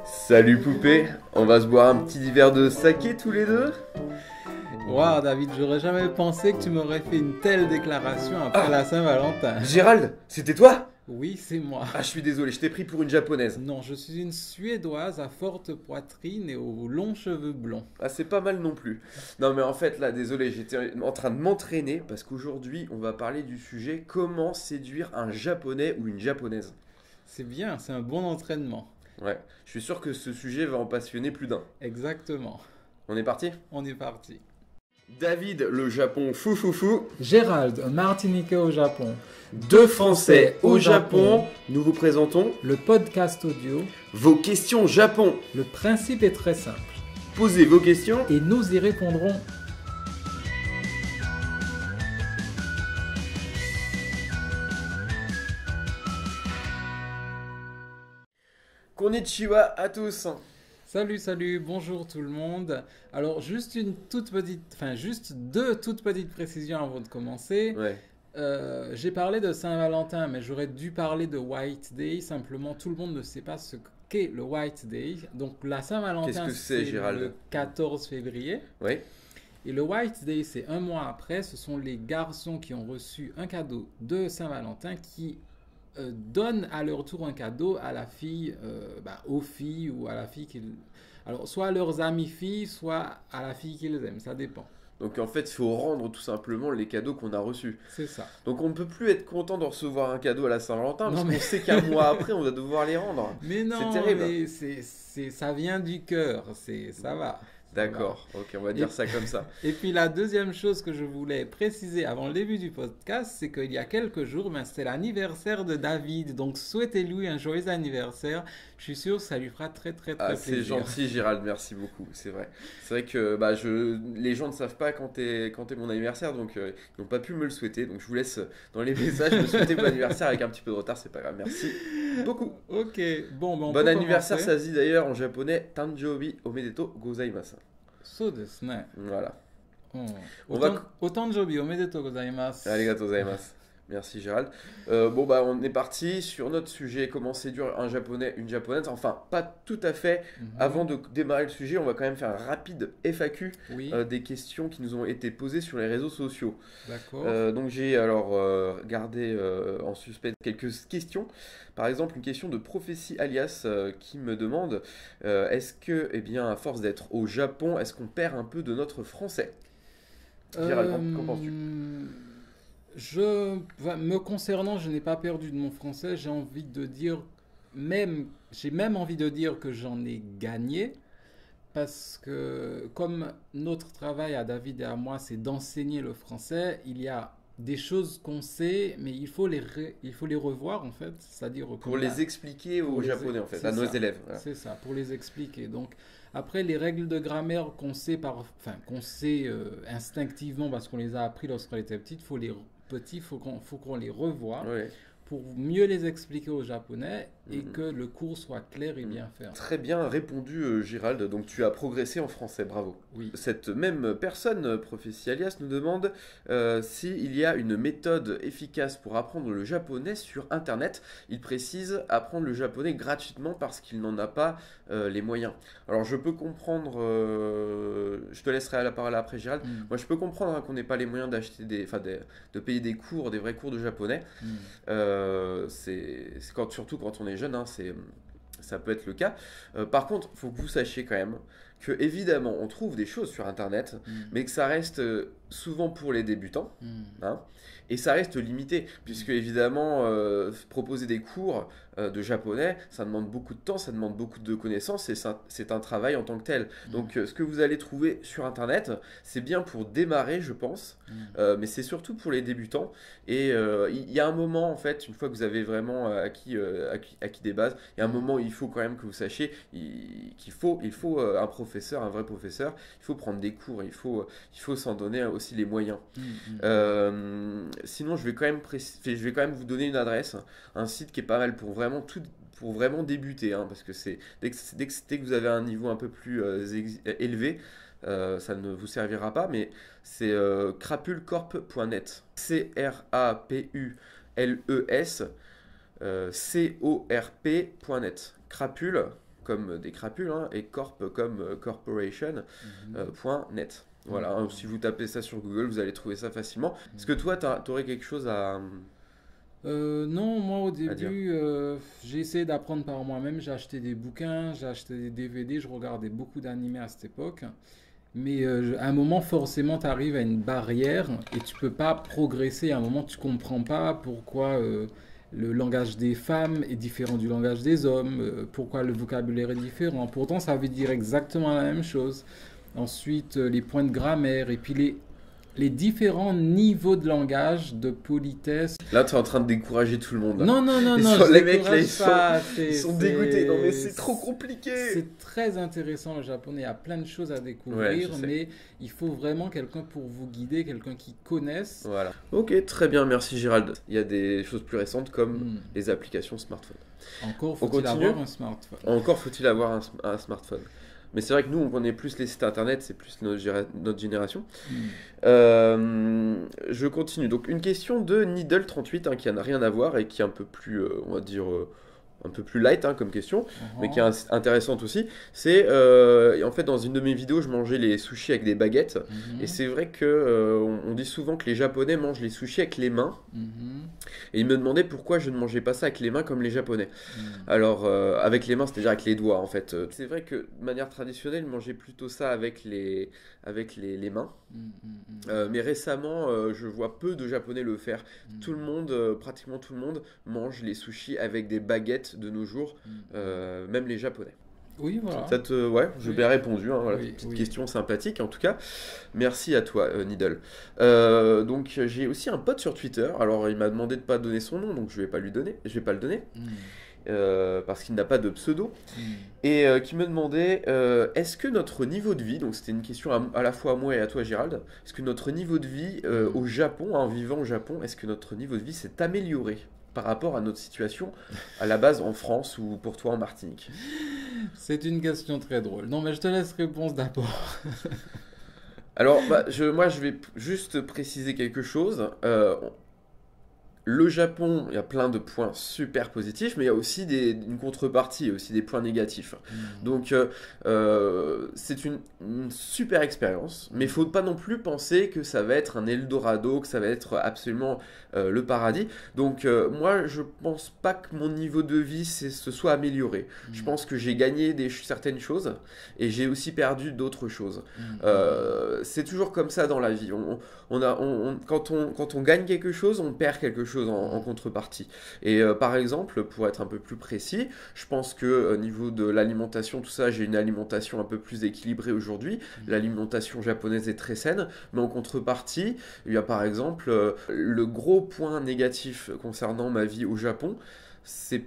Salut poupée, on va se boire un petit verre de saké tous les deux? Waouh, David, j'aurais jamais pensé que tu m'aurais fait une telle déclaration après la Saint-Valentin. Gérald, c'était toi? Oui, c'est moi. Ah, je suis désolé, je t'ai pris pour une japonaise. Non, je suis une Suédoise à forte poitrine et aux longs cheveux blonds. Ah, c'est pas mal non plus. Non mais en fait là, désolé, j'étais en train de m'entraîner parce qu'aujourd'hui on va parler du sujet comment séduire un japonais ou une japonaise. C'est bien, c'est un bon entraînement. Ouais, je suis sûr que ce sujet va en passionner plus d'un. Exactement. On est parti? On est parti. David, le Japon fou fou fou. Gérald, un Martiniquais au Japon. Deux Français au Japon. Nous vous présentons Le podcast audio. vos questions Japon. Le principe est très simple. Posez vos questions. Et nous y répondrons. Konnichiwa à tous. Salut, salut, bonjour tout le monde. Alors, juste deux toutes petites précisions avant de commencer. Ouais. J'ai parlé de Saint-Valentin, mais j'aurais dû parler de White Day. Simplement, tout le monde ne sait pas ce qu'est le White Day. Donc, la Qu'est-ce Saint-Valentin, que c'est, c'est Gérald? le 14 février. Oui. Et le White Day, c'est un mois après. Ce sont les garçons qui ont reçu un cadeau de Saint-Valentin qui donnent à leur tour un cadeau à la fille, aux filles ou à la fille qu'ils... Alors, soit à leurs amies filles, soit à la fille qu'ils aiment. Ça dépend. Donc en fait, il faut rendre tout simplement les cadeaux qu'on a reçus. C'est ça. Donc on ne peut plus être content de recevoir un cadeau à la Saint-Valentin parce Non, mais... qu'on sait qu'un mois après, on va devoir les rendre. Mais non, C'est terrible. mais ça vient du cœur, ça va. Ça D'accord, ok, on va dire ça comme ça. Et puis la deuxième chose que je voulais préciser avant le début du podcast, c'est qu'il y a quelques jours, c'était l'anniversaire de David, donc souhaitez-lui un joyeux anniversaire. Je suis sûr que ça lui fera très très très Ah, plaisir. c'est gentil, Gérald, merci beaucoup, c'est vrai. C'est vrai que les gens ne savent pas quand est mon anniversaire, donc ils n'ont pas pu me le souhaiter. Donc je vous laisse dans les messages me souhaiter bon anniversaire avec un petit peu de retard, c'est pas grave, merci beaucoup. Ok, bon, on Bon peut anniversaire, commencer. ça se dit d'ailleurs en japonais Tanjobi omedetou gozaimasu. So desu ne. Voilà. Oh. On va- Otanjobi omedetou gozaimasu. Arigatou gozaimasu. Merci Gérald. On est parti sur notre sujet, comment séduire un japonais, une japonaise. Enfin, pas tout à fait. Mhm. Avant de démarrer le sujet, on va quand même faire un rapide FAQ Oui, des questions qui nous ont été posées sur les réseaux sociaux. d'accord. Donc j'ai alors gardé en suspens quelques questions. Par exemple, une question de Prophétie Alias qui me demande est-ce que, eh bien, à force d'être au Japon, est-ce qu'on perd un peu de notre français? Gérald, qu'en penses-tu? Me concernant, je n'ai pas perdu de mon français. J'ai envie de dire, j'ai même envie de dire que j'en ai gagné. Parce que comme notre travail à David et à moi, c'est d'enseigner le français, il y a des choses qu'on sait, mais il faut les revoir en fait. C'est-à-dire Pour les expliquer aux pour les- Japonais, en fait, c'est à nos ça. élèves. Voilà. C'est ça, pour les expliquer. Donc, après, les règles de grammaire qu'on sait instinctivement parce qu'on les a appris lorsqu'on était petit, faut qu'on les revoie Ouais. pour mieux les expliquer aux Japonais et Mhm. que le cours soit clair et bien fait. Très bien répondu, Gérald. Donc tu as progressé en français, bravo. Oui. Cette même personne, Prophétie Alias, nous demande s'il y a une méthode efficace pour apprendre le japonais sur Internet. Il précise apprendre le japonais gratuitement parce qu'il n'en a pas les moyens. Alors je peux comprendre, je te laisserai la parole après, Gérald. Mm. Moi je peux comprendre qu'on n'ait pas les moyens d'acheter de payer des cours, des vrais cours de japonais. Mm. Surtout quand on est jeune, hein, ça peut être le cas. Par contre, il faut que vous sachiez quand même que évidemment on trouve des choses sur Internet, Mm. mais que ça reste souvent pour les débutants, Mm. hein, et ça reste limité, puisque évidemment proposer des cours de japonais, ça demande beaucoup de temps, ça demande beaucoup de connaissances, et c'est un travail en tant que tel. Donc ce que vous allez trouver sur Internet, c'est bien pour démarrer, je pense, Mm. mais c'est surtout pour les débutants. Et il y a un moment, en fait, une fois que vous avez vraiment acquis des bases, il y a un moment où il faut quand même que vous sachiez qu'il faut un professeur, un vrai professeur, il faut prendre des cours, il faut s'en donner aussi les moyens. Mm. Sinon, je vais quand même vous donner une adresse, un site qui est pas mal pour vraiment débuter, hein, parce que dès que vous avez un niveau un peu plus élevé, ça ne vous servira pas, mais c'est crapulcorp.net. CRAPULES corp.net. Crapule, comme des crapules, hein, et corp comme corporation, .net. Voilà, hein, si vous tapez ça sur Google, vous allez trouver ça facilement. Est-ce que toi, tu aurais quelque chose Non, moi au à dire? début, j'ai essayé d'apprendre par moi-même. J'ai acheté des bouquins, j'ai acheté des DVD, je regardais beaucoup d'animés à cette époque. Mais à un moment, forcément, tu arrives à une barrière et tu peux pas progresser. À un moment, tu comprends pas pourquoi le langage des femmes est différent du langage des hommes, pourquoi le vocabulaire est différent. Pourtant, ça veut dire exactement la même chose. Ensuite, les points de grammaire et puis les différents niveaux de langage, de politesse. Là, tu es en train de décourager tout le monde. Là. Non, non, non, non, Les mecs, là, décourage pas. ils sont dégoûtés. Non, mais c'est trop compliqué. C'est très intéressant le japonais. Il y a plein de choses à Ouais, découvrir, je sais. mais il faut vraiment quelqu'un pour vous guider, quelqu'un qui connaisse. Voilà. Ok, très bien, merci Gérald. Il y a des choses plus récentes comme Hmm. les applications smartphone. Encore On faut-il continue avoir un smartphone. Encore faut-il avoir un smartphone. Mais c'est vrai que nous, on connaît plus les sites internet, c'est plus notre génération. Hmm. Je continue. Donc, une question de Needle38, hein, qui n'a rien à voir et qui est un peu plus, on va dire, un peu plus light, hein, comme question, mais qui est intéressante aussi. C'est, en fait, dans une de mes vidéos, je mangeais les sushis avec des baguettes. Mhm. Et c'est vrai que on dit souvent que les Japonais mangent les sushis avec les mains. Mhm. Et ils me demandaient pourquoi je ne mangeais pas ça avec les mains comme les Japonais. Mhm. Alors, avec les mains, c'est-à-dire avec les doigts, en fait. C'est vrai que, de manière traditionnelle, ils mangeaient plutôt ça avec les mains. Mhm. Mais récemment, je vois peu de Japonais le faire. Mhm. Tout le monde, pratiquement tout le monde, mange les sushis avec des baguettes de nos jours, même les Japonais. Oui, voilà. Ouais, je Oui. bien répondu, hein, voilà, Oui, petite oui. question sympathique en tout cas. Merci à toi, Needle. Donc j'ai aussi un pote sur Twitter. Alors il m'a demandé de pas donner son nom, donc je vais pas lui donner. Je vais pas le donner parce qu'il n'a pas de pseudo. Mhm. Et qui me demandait est-ce que notre niveau de vie, donc c'était une question à la fois à moi et à toi Gérald, est-ce que notre niveau de vie au Japon, en vivant au Japon, est-ce que notre niveau de vie s'est amélioré par rapport à notre situation à la base en France ou pour toi en Martinique? C'est une question très drôle. Non, mais je te laisse répondre d'abord. Alors, moi je vais juste préciser quelque chose. Le Japon, il y a plein de points super positifs, mais il y a aussi une contrepartie, il y a aussi des points négatifs. Donc, c'est une super expérience, mais il ne faut pas non plus penser que ça va être un Eldorado, que ça va être absolument le paradis. Donc, moi, je pense pas que mon niveau de vie se soit amélioré. Je pense que j'ai gagné certaines choses et j'ai aussi perdu d'autres choses. C'est toujours comme ça dans la vie. Quand on gagne quelque chose, on perd quelque chose en contrepartie. Et par exemple, pour être un peu plus précis, je pense que au niveau de l'alimentation, tout ça, j'ai une alimentation un peu plus équilibrée aujourd'hui. L'alimentation japonaise est très saine, mais en contrepartie, il y a par exemple le gros point négatif concernant ma vie au Japon, c'est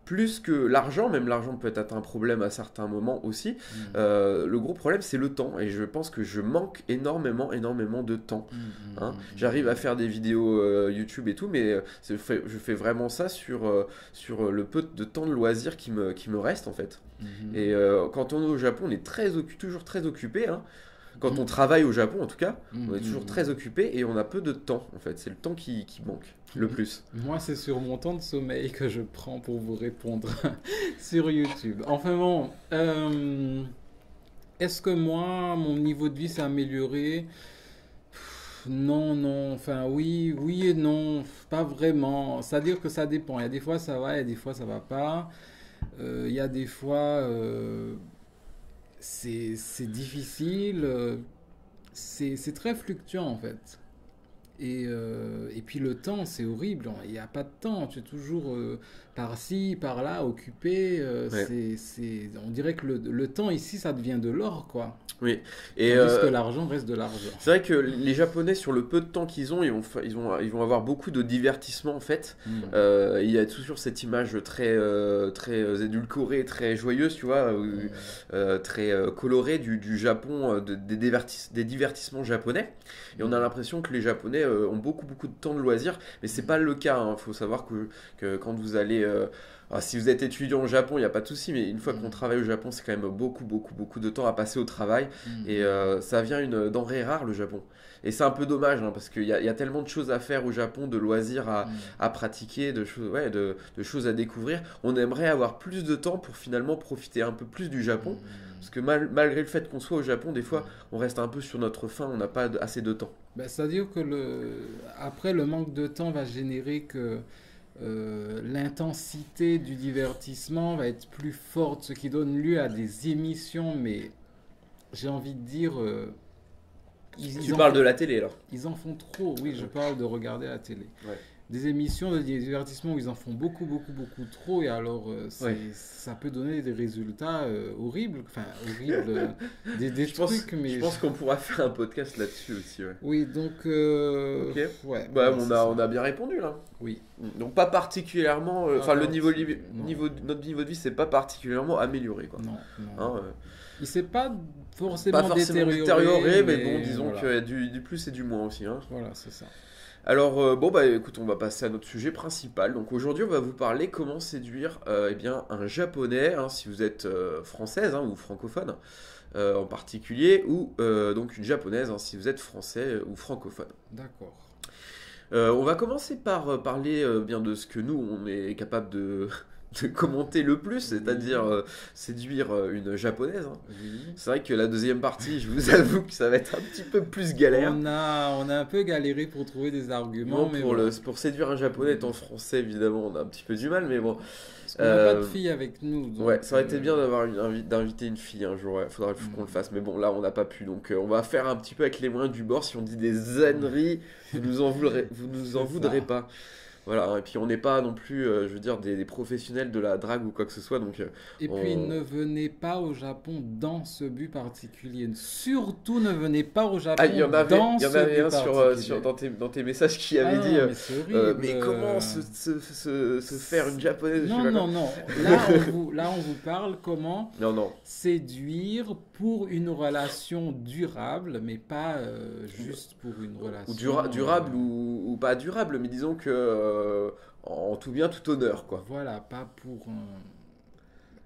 plus que l'argent, même l'argent peut être un problème à certains moments aussi. Le gros problème, c'est le temps. Et je pense que je manque énormément de temps. Hein. J'arrive à faire des vidéos YouTube et tout, mais je fais vraiment ça sur le peu de temps de loisirs qui me reste en fait. Et quand on est au Japon, on est toujours très occupé. Hein. Quand on travaille au Japon, en tout cas, on est toujours très occupé et on a peu de temps en fait. C'est le temps qui manque le plus. Moi, c'est sur mon temps de sommeil que je prends pour vous répondre sur YouTube. Enfin bon, est-ce que moi, mon niveau de vie s'est amélioré? Non, non, enfin oui, oui et non, pas vraiment. C'est-à-dire que ça dépend. Il y a des fois ça va, il y a des fois ça va pas. Il y a des fois c'est difficile. C'est très fluctuant en fait. Et puis le temps, c'est horrible. Il n'y a pas de temps. Tu es toujours par-ci, par-là, occupé. Ouais. On dirait que le temps ici, ça devient de l'or, quoi. Oui. Et Tandis que l'argent reste de l'argent. c'est vrai que les Japonais, sur le peu de temps qu'ils ont, ils vont avoir beaucoup de divertissement en fait. Il y a toujours cette image très édulcorée, très joyeuse, tu vois, très colorée du Japon, des divertissements japonais. Et on a l'impression que les Japonais ont beaucoup de temps de loisirs, mais c'est pas le cas. Il faut savoir que quand vous allez Alors, si vous êtes étudiant au Japon, il n'y a pas de souci, mais une fois qu'on Mm. travaille au Japon, c'est quand même beaucoup, beaucoup, beaucoup de temps à passer au travail. Et Mm. ça devient une denrée rare, le Japon. Et c'est un peu dommage, hein, parce qu'il y a tellement de choses à faire au Japon, de loisirs Mm. à pratiquer, de choses, ouais, de choses à découvrir. On aimerait avoir plus de temps pour finalement profiter un peu plus du Japon. Mm. Parce que malgré le fait qu'on soit au Japon, des Mm. fois, on reste un peu sur notre faim, on n'a pas assez de temps. Ben, c'est-à-dire que après, le manque de temps va générer que l'intensité du divertissement va être plus forte, ce qui donne lieu à des émissions, mais j'ai envie de dire, Tu parles de la télé, là. ils en font trop. Oui, je parle de regarder la télé. Ouais. Des émissions de divertissement où ils en font beaucoup, beaucoup, beaucoup trop, et alors Ouais. ça peut donner des résultats horribles, enfin horribles, des Je pense, trucs, mais je pense qu'on pourra faire un podcast là-dessus aussi, ouais. oui, donc Ok. ouais, Bah, voilà, on c'est a, ça. on a bien répondu, là. Oui. Donc pas particulièrement, Pas enfin le non. notre niveau de vie c'est pas particulièrement amélioré quoi. Non, Hein, non. Il s'est pas pas forcément forcément détérioré, détérioré, mais bon disons voilà. qu'il y a du plus et du moins aussi. Hein. Voilà, c'est ça. Alors bon bah écoute on va passer à notre sujet principal. Donc aujourd'hui on va vous parler comment séduire eh bien un japonais hein, si vous êtes française hein, ou francophone en particulier ou donc une japonaise hein, si vous êtes français ou francophone. D'accord. On va commencer par parler bien de ce que nous, on est capable de commenter le plus, c'est-à-dire séduire une japonaise. Hein. Oui. C'est vrai que la deuxième partie, je vous avoue que ça va être un petit peu plus galère. On a un peu galéré pour trouver des arguments, Bon, mais pour, bon. pour séduire un japonais étant français, évidemment, on a un petit peu du mal, mais bon. Parce qu'on n'a pas de Euh, fille avec nous. Ouais, Donc, ça aurait été bien d'inviter une fille un jour, il faudrait qu'on le fasse, mais bon, là on n'a pas pu, donc on va faire un petit peu avec les moyens du bord, si on dit des âneries, vous nous en C'est voudrez ça. pas. Voilà, hein, et puis on n'est pas non plus, je veux dire, des professionnels de la drague ou quoi que ce soit, donc Et puis on... ne venez pas au Japon dans ce but particulier. Surtout ne venez pas au Japon Ah, dans il y en ce avait but un particulier. dans tes messages qui Ah avait dit, non, mais c'est horrible. mais comment se faire une japonaise, je sais Non, pas quoi. non, non. Là, on vous parle comment Non, non. séduire pour une relation durable, mais pas juste pour une relation. Ou durable ou pas durable, mais disons que en tout bien, tout honneur, quoi. Voilà, pas pour un.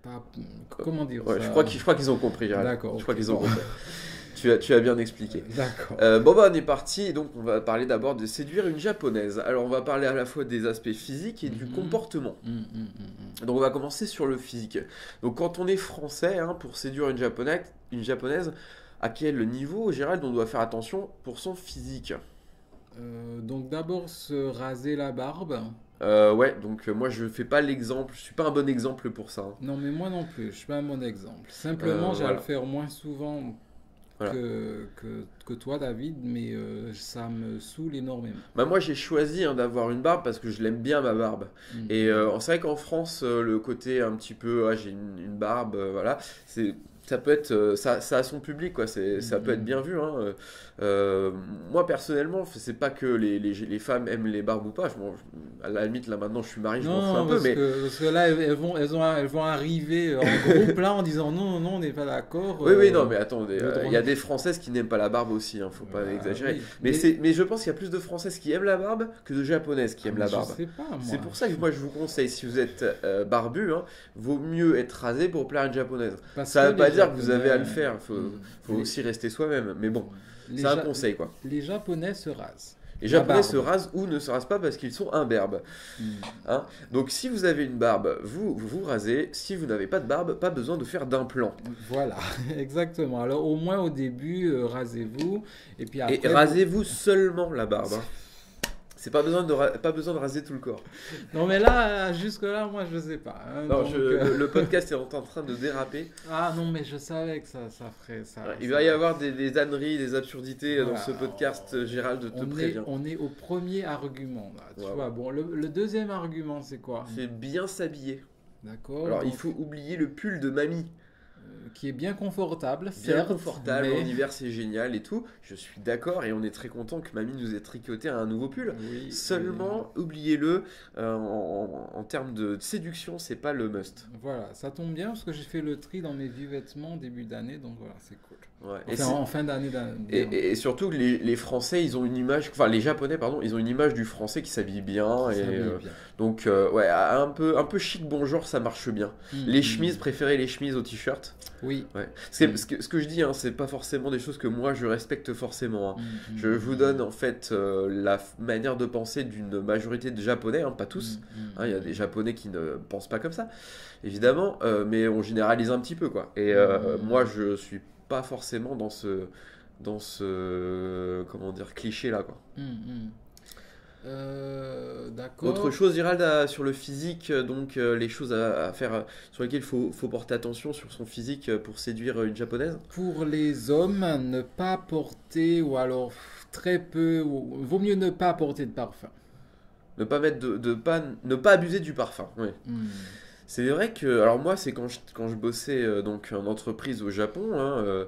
Pas, comment dire Ouais, ça? je crois qu'ils ont compris, Gérald. D'accord, Je crois ok, qu'ils ont bon. compris. Tu as bien expliqué. D'accord. Bon bah on est parti, et donc on va parler d'abord de séduire une japonaise. Alors on va parler à la fois des aspects physiques et du Mhm. comportement. Mm. Donc on va commencer sur le physique. Donc quand on est français, hein, pour séduire une japonaise, à quel niveau, Gérald, on doit faire attention pour son physique? Donc d'abord se raser la barbe. Ouais, donc moi je fais pas l'exemple, je suis pas un bon exemple pour ça. Hein. Non, mais moi non plus, je suis pas un bon exemple. Simplement, j'ai à Voilà. le faire moins souvent Voilà. que toi, David, mais ça me saoule énormément. Bah moi j'ai choisi hein, d'avoir une barbe parce que je l'aime bien ma barbe. Mm. Et c'est vrai qu'en France, le côté un petit peu, ah, j'ai une barbe, voilà, ça peut être, ça a son public, quoi, ça peut être bien vu. Hein. Moi personnellement, c'est pas que les femmes aiment les barbes ou pas, à la limite là maintenant je suis marié, je m'en fous un Non, peu, mais parce que là, elles vont arriver en groupe là en disant non, non, non, on n'est pas d'accord. oui, non, mais attendez, le droit il y a de- des Françaises qui n'aiment pas la barbe aussi, hein, faut pas Ah, exagérer. oui. Mais je pense qu'il y a plus de Françaises qui aiment la barbe que de Japonaises qui aiment la Je barbe. sais pas, moi. C'est pour ça que moi je vous conseille, si vous êtes barbu, hein, vaut mieux être rasé pour plaire à une japonaise. Parce Ça que veut pas les dire que vous avez à le Japonais- faire, Mm. faut aussi rester soi-même. Mais bon, Les c'est un Ja- conseil quoi. Les Japonais se rasent. Les La japonais se barbe. rasent ou ne se rasent pas parce qu'ils sont imberbes. Mm. Hein. Donc si vous avez une barbe, vous rasez. Si vous n'avez pas de barbe, pas besoin de faire d'implant. Voilà, exactement. Alors au moins au début, rasez-vous. Et puis après, Et rasez-vous seulement la barbe. Hein. C'est pas besoin pas besoin de raser tout le corps. Non mais là, jusque-là, moi je sais pas. Hein, Non, donc, le podcast est en train de déraper. Ah non, mais je savais que ça ferait ça. Il ça- va y avoir des âneries, des absurdités dans Voilà. ce podcast, Gérald, te préviens. On est au premier argument là. Tu Ouais, vois, ouais. bon, le deuxième argument c'est quoi? C'est bien s'habiller. D'accord. Alors il donc, faut oublier le pull de mamie. qui est bien confortable, Bien certes, confortable, en mais hiver c'est génial et tout. Je suis d'accord et on est très content que mamie nous ait tricoté un nouveau pull. oui, Seulement, oubliez-le, en termes de séduction, c'est pas le must. voilà, ça tombe bien parce que j'ai fait le tri dans mes vieux vêtements début d'année, donc voilà, c'est cool. Ouais. Enfin, en fin d'année. Et surtout que les Français, ils ont une image, enfin les Japonais, pardon, ils ont une image du Français qui s'habille bien. Ça Et, m'est bien. donc, ouais, un peu chic, bonjour, ça marche bien. Les chemises, préférez les chemises aux t-shirts. Oui. Ouais. Ce que je dis, hein, c'est pas forcément des choses que moi je respecte forcément. Hein. Je vous Mm. donne en fait manière de penser d'une majorité de Japonais, hein, pas tous. Hein, il y a des Japonais qui ne pensent pas comme ça, évidemment, mais on généralise un petit peu, quoi. Et moi, je suis pas forcément dans ce, comment dire, cliché là, quoi. D'accord. Autre chose, Gérald, sur le physique, donc les choses à faire sur lesquelles faut porter attention sur son physique pour séduire une japonaise. Pour les hommes, ne pas porter, ou alors très peu, vaut mieux ne pas porter de parfum. Ne pas mettre ne pas abuser du parfum. Oui. C'est vrai que, alors moi, c'est quand je bossais donc en entreprise au Japon. Hein,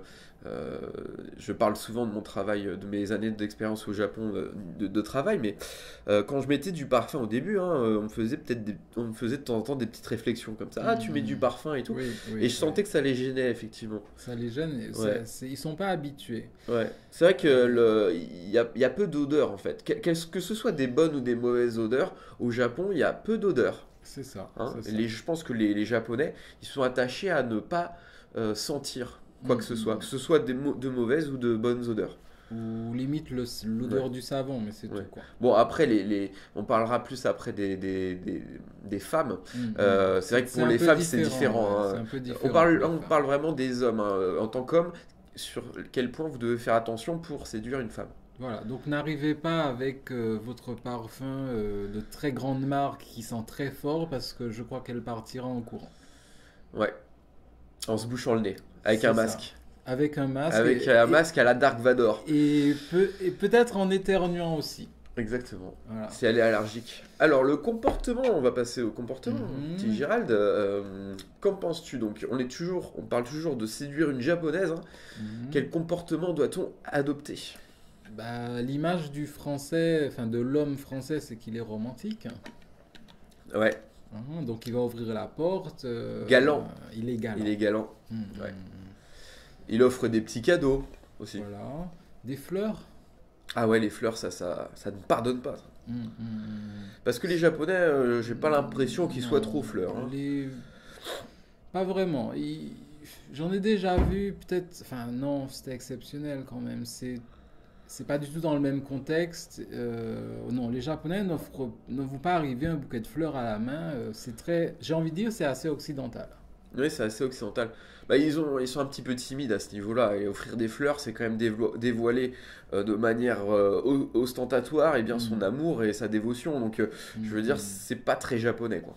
je parle souvent de mon travail, de mes années d'expérience au Japon de travail, mais quand je mettais du parfum au début, hein, on me faisait de temps en temps des petites réflexions comme ça. Ah, tu mets du parfum et tout. Oui, oui, Et je sentais que ça les gênait effectivement. ça les gêne, Ouais. ils sont pas habitués. Ouais. C'est vrai que il y a peu d'odeurs en fait. Que ce soit des bonnes ou des mauvaises odeurs, au Japon, il y a peu d'odeurs. C'est ça. Hein. C'est ça. Je pense que les Japonais, ils sont attachés à ne pas sentir quoi que ce soit de mauvaises ou de bonnes odeurs. Ou limite l'odeur Ouais. du savon, mais c'est Ouais. tout quoi. Bon, après, on parlera plus après des femmes. C'est vrai que pour un les peu femmes, c'est différent, différent. ouais, Hein. c'est un peu On différent parle, pour là, les on femmes. parle vraiment des hommes. Hein. En tant qu'homme, sur quel point vous devez faire attention pour séduire une femme. Voilà, donc n'arrivez pas avec votre parfum de très grande marque qui sent très fort parce que je crois qu'elle partira en courant. Ouais, en se bouchant le nez, avec C'est un ça. masque. Avec un masque Avec un masque à la Dark Vador. et peut-être en éternuant aussi. Exactement. Voilà. Si elle est allergique. Alors, le comportement, on va passer au comportement. Petit Gérald, qu'en penses-tu? Donc, on parle toujours de séduire une japonaise. Hein. Quel comportement doit-on adopter? Bah, l'image du français, enfin de l'homme français, c'est qu'il est romantique. Ouais, Donc il va ouvrir la porte. Galant. Il est galant. il est galant. Mhm. Ouais. Il offre des petits cadeaux aussi. Voilà. Des fleurs. Ah ouais, les fleurs, ça ne pardonne pas. Ça. Mhm. Parce que les Japonais, j'ai pas l'impression qu'ils soient trop fleurs. Hein. Pas vraiment. J'en ai déjà vu, peut-être. Enfin, non, c'était exceptionnel quand même. C'est pas du tout dans le même contexte. Non, les Japonais ne vont pas arriver un bouquet de fleurs à la main. C'est très. J'ai envie de dire, c'est assez occidental. Oui, c'est assez occidental. Bah, ils sont un petit peu timides à ce niveau-là. Et offrir des fleurs, c'est quand même dévoiler de manière ostentatoire et bien son amour et sa dévotion. Donc, je veux dire, c'est pas très japonais, quoi.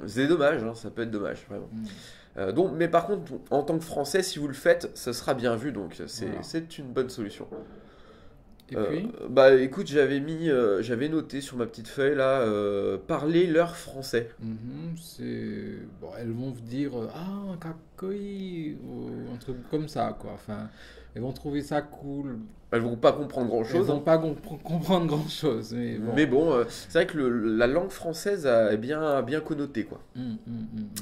C'est dommage, hein, ça peut être dommage, vraiment. Mais par contre, en tant que Français, si vous le faites, ça sera bien vu. Donc, Voilà. c'est une bonne solution. Et puis, Bah, écoute, j'avais noté sur ma petite feuille là, parler leur français. bon, elles vont vous dire ah kakoi ou un truc comme ça quoi. Enfin, elles vont trouver ça cool. Elles vont pas comprendre Elles grand-chose. vont Hein. pas comprendre grand chose, mais bon. Mais bon, c'est vrai que la langue française est bien connotée, quoi.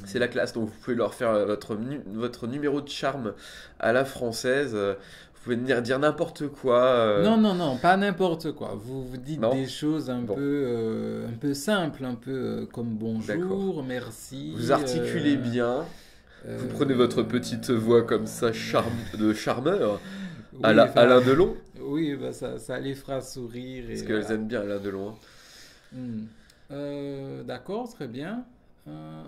C'est la classe, donc vous pouvez leur faire votre numéro de charme à la française. Vous pouvez dire n'importe quoi. Non, pas n'importe quoi. Vous dites Non. des choses Bon. un peu simples, un peu comme D'accord. bonjour, merci. Vous articulez bien. Vous prenez votre petite voix comme ça, de charmeur, oui, Alain Delon. Oui, bah ça les fera sourire. Parce Et qu'elles voilà. aiment bien Alain Delon. Hein. D'accord, très bien.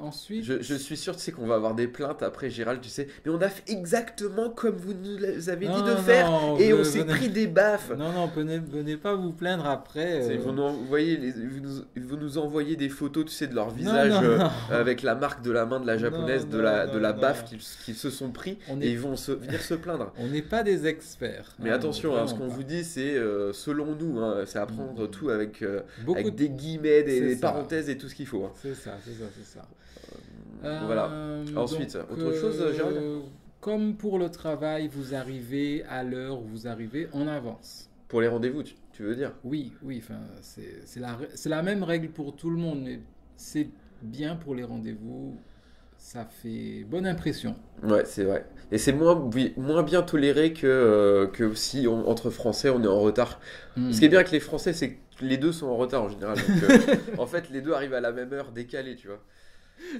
Ensuite, Je suis sûr, tu sais, qu'on va avoir des plaintes après, Gérald, tu sais. Mais on a fait exactement comme vous nous avez dit de faire. non, Et on s'est pris des baffes. Non, venez pas vous plaindre après. Vous nous envoyez des photos, tu sais, de leur visage non. avec la marque de la main de la japonaise, Non, de la non. baffe qu'ils se sont pris On et est- ils vont venir se plaindre. On n'est pas des experts. Mais hein, attention, hein, ce qu'on vraiment vous dit, c'est selon nous, hein, c'est à prendre tout avec pas. Beaucoup avec de- des guillemets, C'est des ça. parenthèses et tout ce qu'il faut. Hein. C'est ça. ça. Voilà. Ensuite, autre chose, Gérald? Comme pour le travail, vous arrivez à l'heure où vous arrivez en avance. Pour les rendez-vous, tu veux dire? Oui, oui, enfin, c'est la même règle pour tout le monde, mais c'est bien pour les rendez-vous. Ça fait bonne impression. Ouais, c'est vrai. Et c'est moins, oui, moins bien toléré que si entre Français on est en retard. Ce qui est bien avec les Français, c'est que les deux sont en retard en général. Donc, en fait, les deux arrivent à la même heure décalée, tu vois.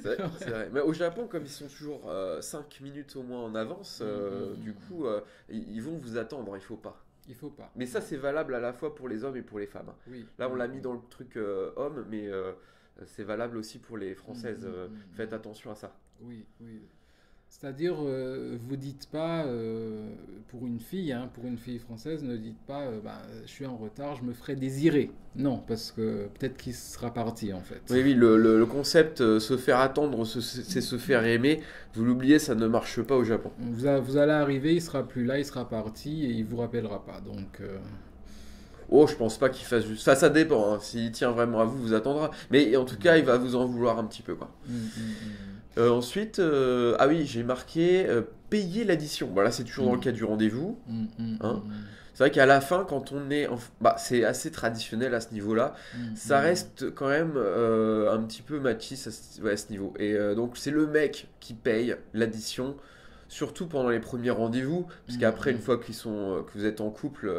C'est vrai. Mais au Japon, comme ils sont toujours 5 minutes au moins en avance, du coup, ils vont vous attendre, il faut pas. Il faut pas. Mais ça, c'est valable à la fois pour les hommes et pour les femmes. Oui. Là, on l'a mis dans le truc homme, mais c'est valable aussi pour les Françaises. Faites attention à ça. Oui, oui. C'est-à-dire, vous dites pas, pour une fille, hein, pour une fille française, ne dites pas, bah, je suis en retard, je me ferai désirer. Non, parce que peut-être qu'il sera parti en fait. Oui, oui, le concept se faire attendre, c'est se faire aimer. Vous l'oubliez, ça ne marche pas au Japon. Vous allez arriver, il sera plus là, il sera parti et il vous rappellera pas. Donc, Oh, je pense pas qu'il fasse juste. Ça dépend. Hein. S'il tient vraiment à vous, vous attendra. Mais en tout cas, il va vous en vouloir un petit peu, quoi. Ensuite, ah oui, j'ai marqué payer l'addition. Voilà, c'est toujours dans le cas du rendez-vous. Hein. C'est vrai qu'à la fin, quand on est, bah, c'est assez traditionnel à ce niveau-là. Ça reste quand même un petit peu machiste à ce niveau. Et donc, c'est le mec qui paye l'addition. Surtout pendant les premiers rendez-vous, parce qu'après, une fois que vous êtes en couple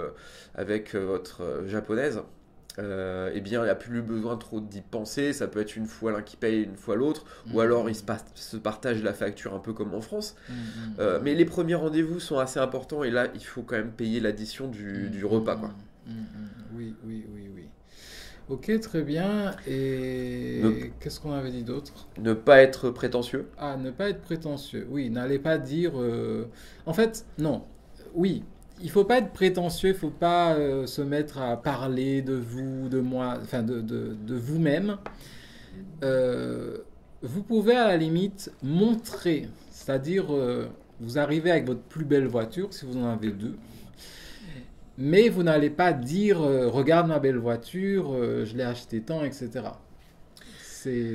avec votre japonaise, eh bien, il n'y a plus besoin trop d'y penser. Ça peut être une fois l'un qui paye, une fois l'autre, ou alors ils se partagent la facture un peu comme en France. Mais les premiers rendez-vous sont assez importants et là, il faut quand même payer l'addition du repas, quoi. Oui, oui, oui, oui. Ok, très bien. Et qu'est-ce qu'on avait dit d'autre? Ne pas être prétentieux. Ah, ne pas être prétentieux. Oui, n'allez pas dire... En fait, non. Oui, il faut pas être prétentieux, il faut pas se mettre à parler de vous, de moi, enfin de vous-même. Vous pouvez à la limite montrer, c'est-à-dire vous arrivez avec votre plus belle voiture, si vous en avez deux. Mais vous n'allez pas dire regarde ma belle voiture, je l'ai achetée tant, etc.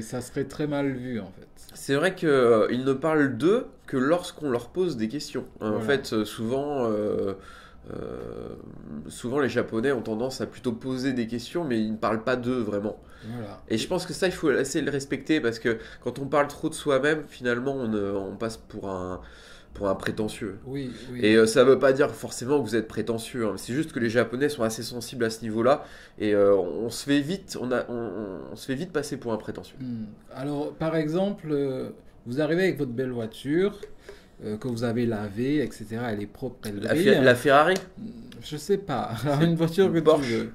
Ça serait très mal vu en fait. C'est vrai qu'ils ne parlent d'eux que lorsqu'on leur pose des questions. En fait, souvent les Japonais ont tendance à plutôt poser des questions, mais ils ne parlent pas d'eux vraiment. Voilà. Et je pense que ça, il faut essayer de le respecter parce que quand on parle trop de soi-même, finalement, on passe pour un prétentieux. Oui, oui. Et ça veut pas dire forcément que vous êtes prétentieux, hein. C'est juste que les Japonais sont assez sensibles à ce niveau-là et on se fait vite, on se fait vite passer pour un prétentieux. Alors, par exemple, vous arrivez avec votre belle voiture que vous avez lavée, etc. Elle est propre, elle brille. La Ferrari? Je sais pas. Une voiture que Porsche. tu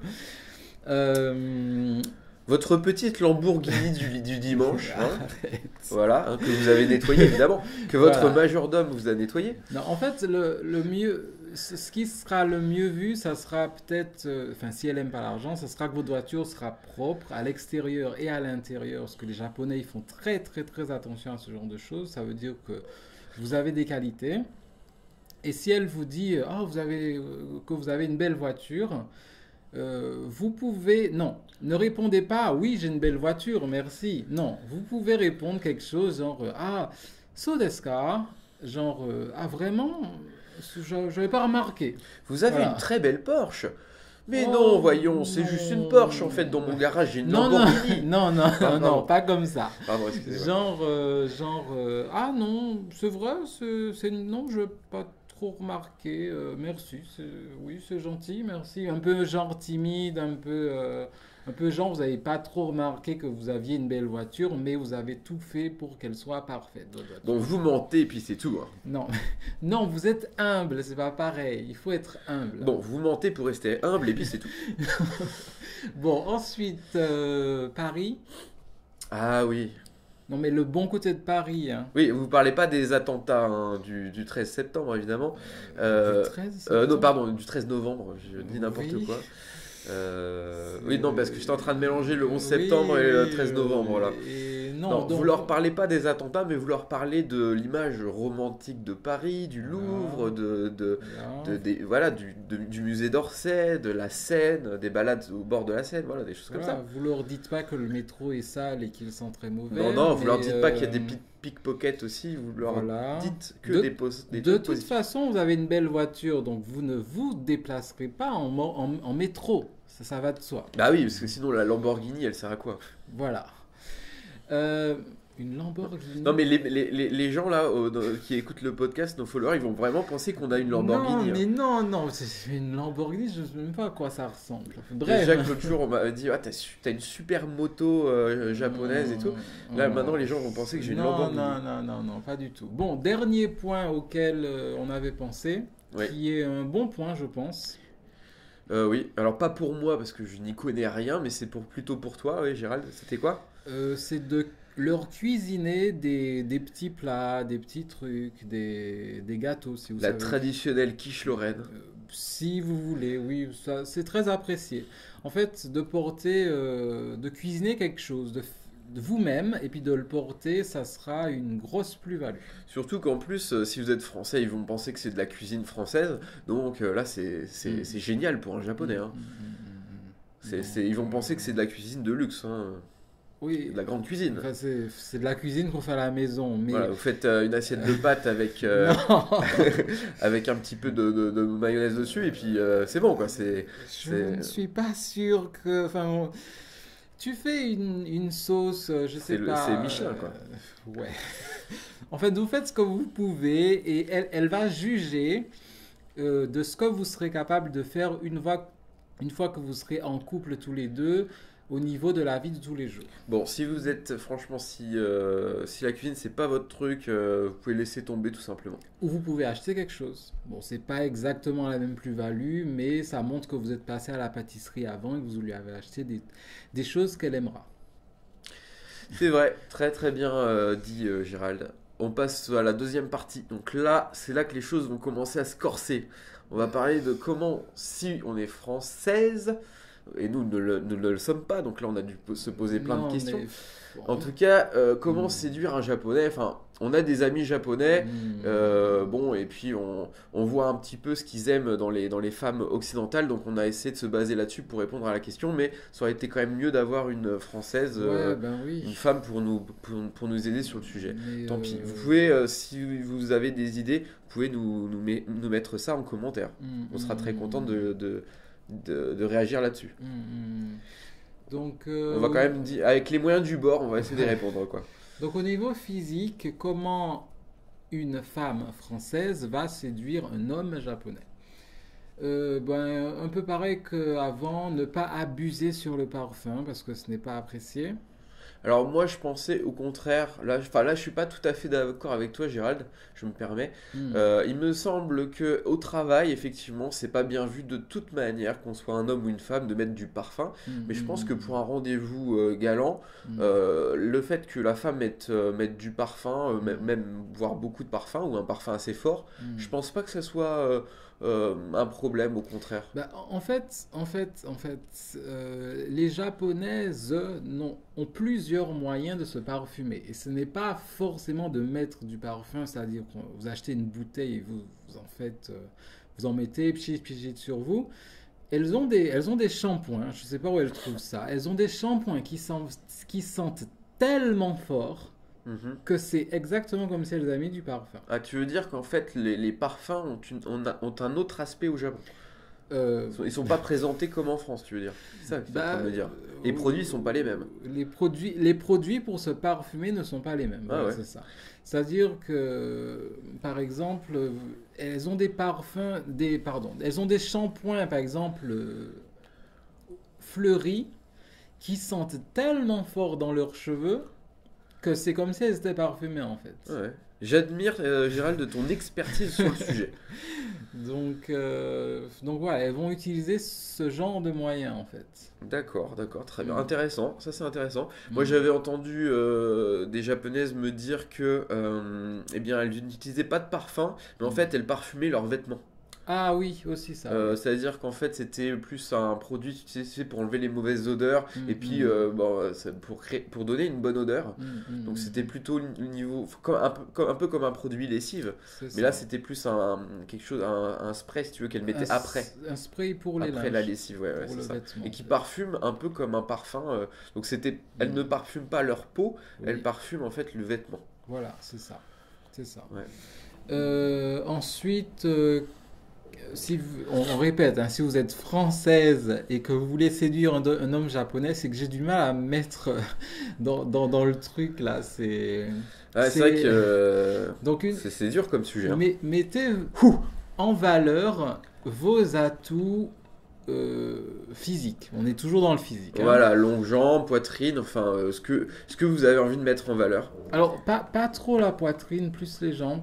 veux. Votre petite Lamborghini du dimanche, hein, Arrête. voilà, hein, que vous avez nettoyé évidemment, que votre Voilà. majordome vous a nettoyé. Non, en fait, le mieux, ce qui sera le mieux vu, ça sera peut-être, enfin, si elle aime pas l'argent, ça sera que votre voiture sera propre à l'extérieur et à l'intérieur. Parce que les Japonais, ils font très, très, très attention à ce genre de choses. Ça veut dire que vous avez des qualités. Et si elle vous dit, oh, que vous avez une belle voiture, vous pouvez... Non, ne répondez pas, oui, j'ai une belle voiture, merci. Non, vous pouvez répondre quelque chose genre, ah, so desu ka? Genre, ah, vraiment? Je n'avais pas remarqué. Vous avez Voilà. une très belle Porsche. Mais Oh, non, voyons, c'est non. juste une Porsche en fait. Dans mon garage, j'ai une Non, non, Lamborghini. non, non, Pardon. non, pas comme ça. Pardon, excusez-moi. Ah non, c'est vrai, non, je n'ai pas trop remarqué, merci, oui, c'est gentil, merci. Un peu genre timide, un peu genre, vous n'avez pas trop remarqué que vous aviez une belle voiture, mais vous avez tout fait pour qu'elle soit parfaite, votre voiture. Donc vous mentez et puis c'est tout. Hein. Non, non, vous êtes humble, c'est pas pareil, il faut être humble. Bon, vous mentez pour rester humble et puis c'est tout. Bon, ensuite, Paris. Ah oui. Non, mais le bon côté de Paris, hein. Oui, vous parlez pas des attentats hein, du 13 septembre évidemment. Le 13 Non, septembre. pardon, du 13 novembre, je dis n'importe Oui. quoi. Oui, non, parce que j'étais en train de mélanger le 11 septembre Oui, et le oui, 13 novembre, là. non, Non, vous donc, leur parlez pas des attentats, mais vous leur parlez de l'image romantique de Paris, du voilà, Louvre, voilà, voilà, du musée d'Orsay, de la Seine, des balades au bord de la Seine, voilà, des choses comme voilà. ça. Vous leur dites pas que le métro est sale et qu'ils sont très Non, mauvais, non, vous leur mais dites pas qu'il y a des pickpockets aussi, vous leur voilà. dites que De, des de trucs toute positifs. façon, vous avez une belle voiture, donc vous ne vous déplacerez pas en métro. Ça va de soi. Bah oui, parce que sinon la Lamborghini, elle sert à quoi? Voilà. Euh, une Non, Lamborghini. mais les gens là qui écoutent le podcast, nos followers, ils vont vraiment penser qu'on a une Non, Lamborghini, hein. mais non, non, c'est une Lamborghini, je ne sais même pas à quoi ça ressemble. Et Jacques, Bref. l'autre jour, on m'a dit, ah, t'as une super moto japonaise et tout. Là, maintenant, les gens vont penser que j'ai une Non, Lamborghini. non, non, non, non, pas du tout. Bon, dernier point auquel on avait pensé, Oui. qui est un bon point, je pense. Oui, alors pas pour moi parce que je n'y connais rien, mais c'est plutôt pour toi, oui, Gérald. C'était quoi? C'est de leur cuisiner des petits plats, des petits trucs, des gâteaux, si vous La savez. traditionnelle quiche Lorraine. Si vous voulez, oui, ça, c'est très apprécié. En fait, de cuisiner quelque chose de vous-même et puis de le porter, ça sera une grosse plus-value. Surtout qu'en plus, si vous êtes français, ils vont penser que c'est de la cuisine française. Donc là, Mm. c'est génial pour un Mm, japonais, mm, hein. Ils vont Donc, penser que c'est de la cuisine de luxe, hein. oui, De la grande cuisine. enfin, c'est de la cuisine qu'on fait à la maison, mais Voilà, vous faites une assiette de pâtes avec, non, avec un petit peu de mayonnaise dessus, et puis c'est bon, quoi. je ne suis pas sûr que. Enfin, bon, tu fais une sauce, je sais pas. c'est Michelin, quoi. Ouais. En fait, vous faites ce que vous pouvez et elle va juger de ce que vous serez capable de faire une fois que vous serez en couple tous les deux au niveau de la vie de tous les jours. Bon, si vous êtes, franchement, si la cuisine, c'est pas votre truc, vous pouvez laisser tomber tout simplement. Ou vous pouvez acheter quelque chose. Bon, c'est pas exactement la même plus-value, mais ça montre que vous êtes passé à la pâtisserie avant et que vous lui avez acheté des choses qu'elle aimera. C'est vrai, très très bien dit Gérald. On passe à la deuxième partie. Donc là, c'est là que les choses vont commencer à se corser. On va parler de comment, si on est française, et nous ne le sommes pas, donc là on a dû se poser plein de Non, questions. mais En bon. tout cas, comment Hmm. séduire un japonais? Enfin, on a des amis japonais, Hmm. bon, et puis on voit un petit peu ce qu'ils aiment dans les femmes occidentales, donc on a essayé de se baser là-dessus pour répondre à la question, mais ça aurait été quand même mieux d'avoir une française, Ouais, ben une oui. femme pour nous aider sur le sujet. Mais Tant pis. Vous pouvez, si vous avez des idées, vous pouvez nous mettre ça en commentaire. On sera très content de réagir là-dessus. Donc, On va quand même dire, avec les moyens du bord, on va essayer de répondre, quoi. donc, au niveau physique, comment une femme française va séduire un homme japonais? Ben, un peu pareil qu'avant, ne pas abuser sur le parfum parce que ce n'est pas apprécié. Alors moi je pensais au contraire, là je suis pas tout à fait d'accord avec toi Gérald, je me permets. Hmm. Il me semble que au travail effectivement c'est pas bien vu de toute manière qu'on soit un homme ou une femme de mettre du parfum, mais je pense que pour un rendez-vous galant, le fait que la femme mette du parfum, même voire beaucoup de parfum ou un parfum assez fort, je pense pas que ça soit un problème au contraire. Bah, les Japonaises ont plusieurs moyens de se parfumer. Et ce n'est pas forcément de mettre du parfum, c'est-à-dire que vous achetez une bouteille et vous en faites, vous en mettez, pchit, pchit sur vous. Elles ont des shampoings, je ne sais pas où elles trouvent ça. Elles ont des shampoings qui sentent tellement fort Mhm. que c'est exactement comme si elles avaient mis du parfum. Ah, tu veux dire qu'en fait, les parfums ont un autre aspect au Japon. Euh, Ils sont pas présentés comme en France, tu veux dire. C'est ça que tu es en train de me dire. Les produits sont pas les mêmes. Les produits pour se parfumer ne sont pas les mêmes. Ah Voilà, ouais. c'est ça. C'est-à-dire que, par exemple, elles ont des parfums, elles ont des shampoings, par exemple, fleuris, qui sentent tellement fort dans leurs cheveux que c'est comme si elles étaient parfumées en fait. Ouais. J'admire, Gérald, de ton expertise sur le sujet. Donc voilà, elles vont utiliser ce genre de moyens en fait. D'accord, d'accord, très bien. Mm. Intéressant, ça c'est intéressant. Moi Mm. j'avais entendu des japonaises me dire que, eh bien, elles n'utilisaient pas de parfum, mais en fait elles parfumaient leurs vêtements. Ah oui, aussi ça, oui. C'est-à-dire qu'en fait, c'était plus un produit utilisé pour enlever les mauvaises odeurs et puis Mhm. bon, pour donner une bonne odeur. Donc c'était Mhm. plutôt le niveau, un peu comme un produit lessive. C'est Mais là, ça. c'était plus quelque chose, un spray, si tu veux, qu'elle mettait Un spray pour les après la linges, lessive, ouais, pour c'est le ça. vêtement Et en qui fait. parfume un peu comme un parfum. Donc elles ne Mhm. parfument pas leur peau, elles Oui, parfument en fait le vêtement. voilà, c'est ça. C'est ça. Ouais. Ensuite, si on répète, hein, si vous êtes française et que vous voulez séduire un homme japonais, c'est que j'ai du mal à me mettre dans le truc là. Ouais, c'est vrai que C'est, donc c'est dur comme sujet, hein. mettez en valeur vos atouts physiques. On est toujours dans le physique, hein. Voilà, longues jambes, poitrine, enfin, ce que vous avez envie de mettre en valeur. Alors, pas trop la poitrine, plus les jambes.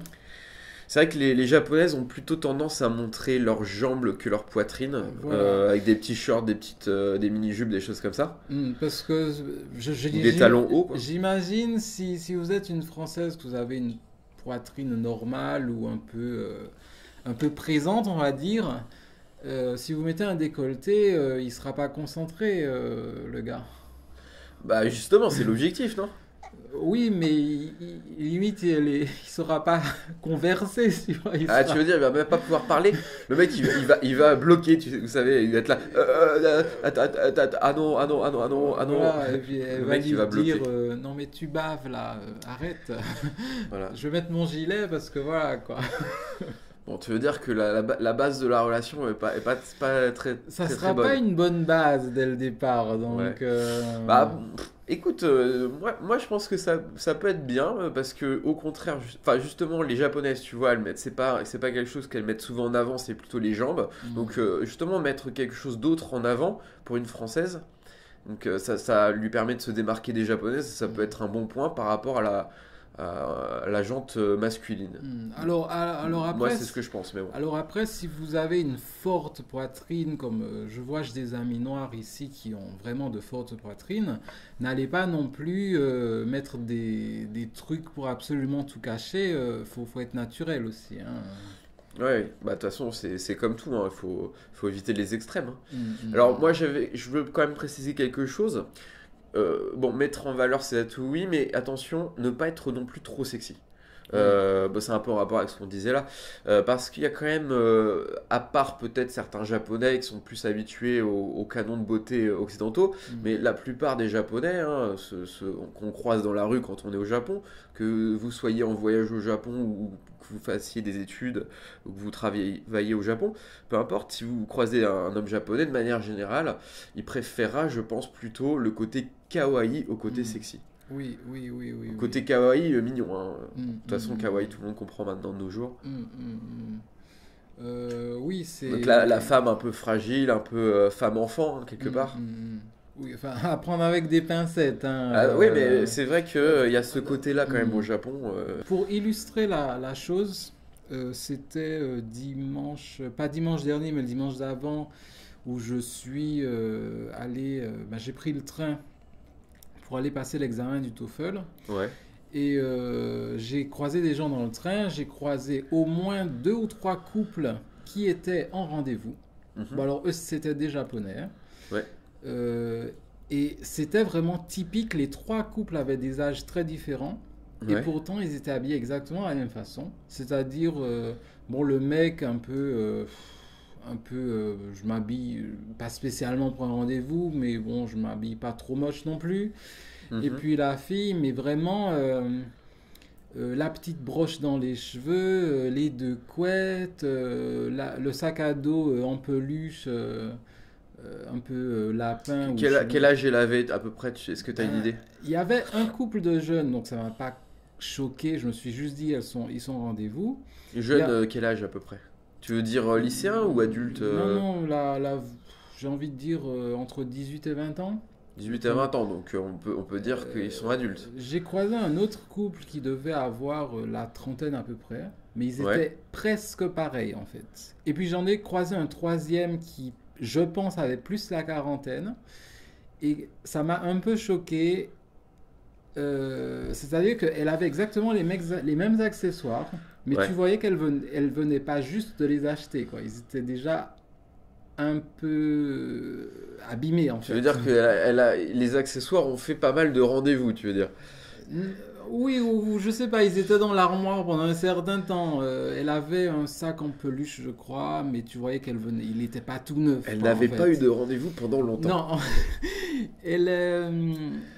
C'est vrai que les japonaises ont plutôt tendance à montrer leurs jambes que leur poitrine, Voilà. avec des petits shorts, des mini-jupes, des choses comme ça. Parce que Ou des talons hauts, quoi. j'imagine si vous êtes une Française, que vous avez une poitrine normale ou un peu présente, on va dire, si vous mettez un décolleté, il sera pas concentré, le gars. Bah justement, c'est l'objectif, non? Oui, mais limite, il saura pas converser, tu vois, il Ah, tu sera... veux dire, il va même pas pouvoir parler? Le mec, il va bloquer, vous savez, il va être là. Ah non, ah non, ah non, ah non, ah non. Voilà, et puis elle Le va mec, il lui va dire bloquer. non mais tu baves là, arrête. Voilà. Je vais mettre mon gilet parce que voilà quoi. Bon, tu veux dire que la base de la relation est pas très, Ça très, très sera pas bonne. une bonne base dès le départ, Ouais. donc Bah, écoute, moi je pense que ça peut être bien parce que au contraire, enfin justement les japonaises, tu vois, elles mettent, c'est pas quelque chose qu'elles mettent souvent en avant, c'est plutôt les jambes. Donc justement mettre quelque chose d'autre en avant pour une française, donc ça lui permet de se démarquer des japonaises, ça peut être un bon point par rapport à la jante masculine. Alors Moi après, c'est ce que je pense, mais bon. alors après, si vous avez une forte poitrine, comme je vois, j'ai des amis noirs ici qui ont vraiment de fortes poitrines, n'allez pas non plus mettre des trucs pour absolument tout cacher. Faut être naturel aussi, hein. Ouais, bah de toute façon c'est comme tout, hein, faut éviter les extrêmes, hein. Alors Mm. moi je veux quand même préciser quelque chose. Bon, mettre en valeur ses atouts, oui, mais attention, ne pas être non plus trop sexy. Oui. Bah, c'est un peu en rapport avec ce qu'on disait là, parce qu'il y a quand même, à part peut-être certains Japonais qui sont plus habitués aux canons de beauté occidentaux, mais Mm. la plupart des Japonais, hein, qu'on croise dans la rue quand on est au Japon, que vous soyez en voyage au Japon ou que vous fassiez des études ou que vous travailliez au Japon, peu importe, si vous croisez un homme japonais, de manière générale, il préférera, je pense, plutôt le côté kawaii au côté Mm. sexy. Oui, oui, oui, oui, oui. Côté kawaii, mignon, hein. Mm, De toute façon, kawaii, mm, tout le monde comprend maintenant de nos jours. mm, mm, mm. Oui, Donc c'est. la femme un peu fragile, un peu femme-enfant, hein, quelque part. Oui, enfin, à prendre avec des pincettes, hein, Ah, oui, mais c'est vrai qu'il y a ce côté-là quand même au mm. Japon. Pour illustrer la chose, c'était dimanche, pas dimanche dernier, mais le dimanche d'avant, où je suis allé. Bah, j'ai pris le train pour aller passer l'examen du TOEFL. Ouais. Et j'ai croisé des gens dans le train, j'ai croisé au moins 2 ou 3 couples qui étaient en rendez-vous. Mhm. Bon, alors eux, c'était des Japonais, hein. Ouais. Euh, et c'était vraiment typique, les 3 couples avaient des âges très différents. Et Ouais. pourtant, ils étaient habillés exactement de la même façon. C'est-à-dire, bon, le mec je m'habille pas spécialement pour un rendez-vous, mais bon, je m'habille pas trop moche non plus. Et Mhm. puis la fille, mais vraiment la petite broche dans les cheveux, les 2 couettes, le sac à dos en peluche, un peu lapin ou Quel cheveux. âge elle avait à peu près? Est-ce que tu as une Euh, idée? Il y avait un couple de jeunes, donc ça m'a pas choqué. Je me suis juste dit, ils sont au rendez-vous. Il y Jeune, a, quel âge à peu près? Tu veux dire lycéen ou adulte? non, non, j'ai envie de dire entre 18 et 20 ans. 18 à 20 ans, donc on peut dire qu'ils sont adultes. J'ai croisé un autre couple qui devait avoir la trentaine à peu près, mais ils Ouais. étaient presque pareils en fait. Et puis j'en ai croisé un troisième qui, je pense, avait plus la quarantaine, et ça m'a un peu choqué. C'est-à-dire qu'elle avait exactement les mêmes accessoires, Mais Ouais. tu voyais elle venait pas juste de les acheter, quoi. Ils étaient déjà un peu abîmés, en Tu veux fait. dire que les accessoires ont fait pas mal de rendez-vous, tu veux dire? N- Oui, ou je sais pas, ils étaient dans l'armoire pendant un certain temps. Elle avait un sac en peluche, je crois, mais tu voyais il n'était pas tout neuf, Elle quoi, en n'avait pas eu fait. de rendez-vous pendant longtemps. Non,